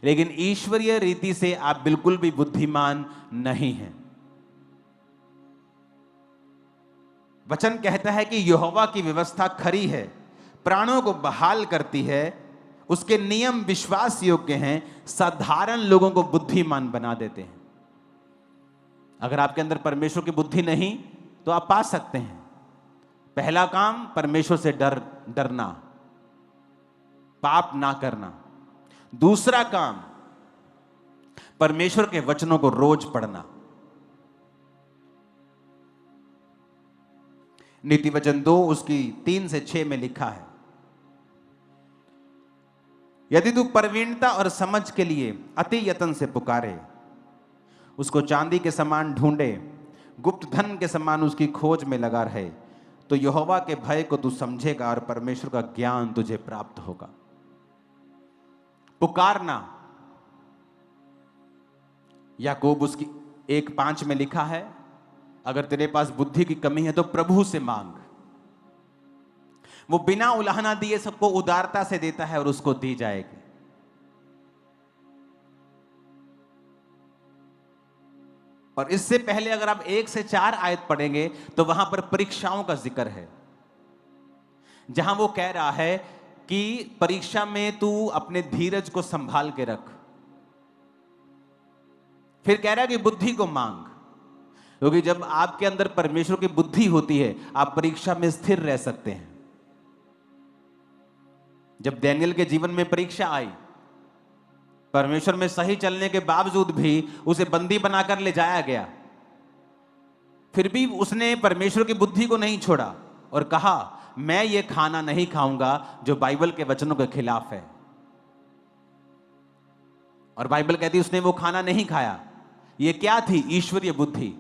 लेकिन ईश्वरीय रीति से आप बिल्कुल भी बुद्धिमान नहीं हैं। वचन कहता है कि यहोवा की व्यवस्था खरी है, प्राणों को बहाल करती है, उसके नियम विश्वास योग्य हैं, साधारण लोगों को बुद्धिमान बना देते हैं। अगर आपके अंदर परमेश्वर की बुद्धि नहीं तो आप पा सकते हैं। पहला काम, परमेश्वर से डरना, पाप ना करना। दूसरा काम, परमेश्वर के वचनों को रोज पढ़ना। नीति वचन 2 उसकी 3 से 6 में लिखा है, यदि तू प्रवीणता और समझ के लिए अति यत्न से पुकारे, उसको चांदी के समान ढूंढे, गुप्त धन के समान उसकी खोज में लगा रहे, तो यहोवा के भय को तू समझेगा और परमेश्वर का ज्ञान तुझे प्राप्त होगा। पुकारना, याकूब उसकी 1:5 में लिखा है, अगर तेरे पास बुद्धि की कमी है तो प्रभु से मांग, वो बिना उलाहना दिए सबको उदारता से देता है और उसको दी जाएगी। और इससे पहले अगर आप 1 से 4 आयत पढ़ेंगे तो वहां पर परीक्षाओं का जिक्र है, जहां वो कह रहा है कि परीक्षा में तू अपने धीरज को संभाल के रख। फिर कह रहा है कि बुद्धि को मांग, क्योंकि जब आपके अंदर परमेश्वर की बुद्धि होती है आप परीक्षा में स्थिर रह सकते हैं। जब दानियेल के जीवन में परीक्षा आई, परमेश्वर में सही चलने के बावजूद भी उसे बंदी बनाकर ले जाया गया, फिर भी उसने परमेश्वर की बुद्धि को नहीं छोड़ा और कहा मैं ये खाना नहीं खाऊंगा जो बाइबल के वचनों के खिलाफ है। और बाइबल कहती है उसने वो खाना नहीं खाया। ये क्या थी? ईश्वरीय बुद्धि।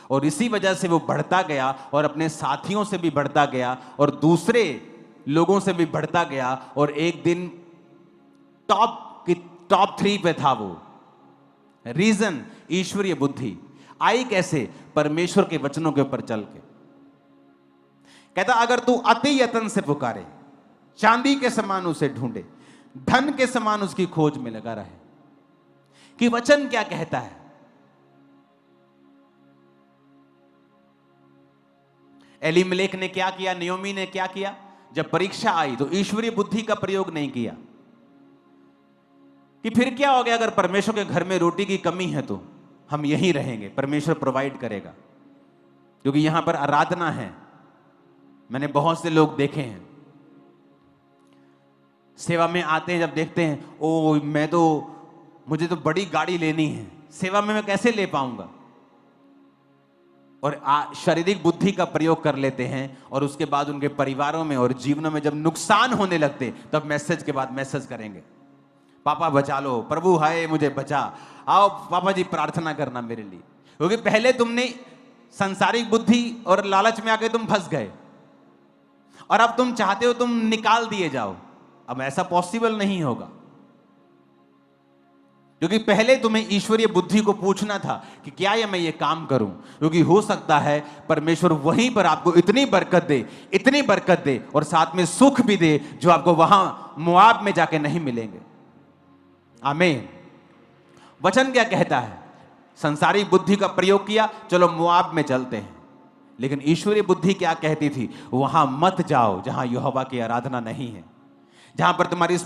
और इसी वजह से वो बढ़ता गया और अपने साथियों से भी बढ़ता गया और दूसरे लोगों से भी बढ़ता गया और एक दिन टॉप 3 पे था वो। रीजन ईश्वरीय बुद्धि आई कैसे? परमेश्वर के वचनों के ऊपर चल के। कहता अगर तू अति यत्न से पुकारे, चांदी के समान उसे ढूंढे, धन के समान उसकी खोज में लगा रहे। कि वचन क्या कहता है? एलीमेलेक ने क्या किया, नियोमी ने क्या किया? जब परीक्षा आई तो ईश्वरीय बुद्धि का प्रयोग नहीं किया कि फिर क्या हो गया, अगर परमेश्वर के घर में रोटी की कमी है तो हम यहीं रहेंगे, परमेश्वर प्रोवाइड करेगा, क्योंकि यहां पर आराधना है। मैंने बहुत से लोग देखे हैं सेवा में आते हैं, जब देखते हैं ओ मुझे तो बड़ी गाड़ी लेनी है, सेवा में मैं कैसे ले पाऊंगा, और शारीरिक बुद्धि का प्रयोग कर लेते हैं और उसके बाद उनके परिवारों में और जीवनों में जब नुकसान होने लगते तब मैसेज के बाद मैसेज करेंगे, पापा बचा लो, प्रभु हाय मुझे बचा, आओ पापा जी प्रार्थना करना मेरे लिए। क्योंकि पहले तुमने सांसारिक बुद्धि और लालच में आके तुम फंस गए और अब तुम चाहते हो तुम निकाल दिए जाओ। अब ऐसा पॉसिबल नहीं होगा, क्योंकि पहले तुम्हें ईश्वरीय बुद्धि को पूछना था कि क्या ये मैं ये काम करूं, क्योंकि हो सकता है परमेश्वर वहीं पर आपको इतनी बरकत दे और साथ में सुख भी दे जो आपको वहां मोआब में जाके नहीं मिलेंगे। आमीन। वचन क्या कहता है? संसारिक बुद्धि का प्रयोग किया, चलो मोआब में चलते हैं, लेकिन ईश्वरीय बुद्धि क्या कहती थी? वहां मत जाओ जहां यहोवा की आराधना नहीं है, जहां पर तुम्हारी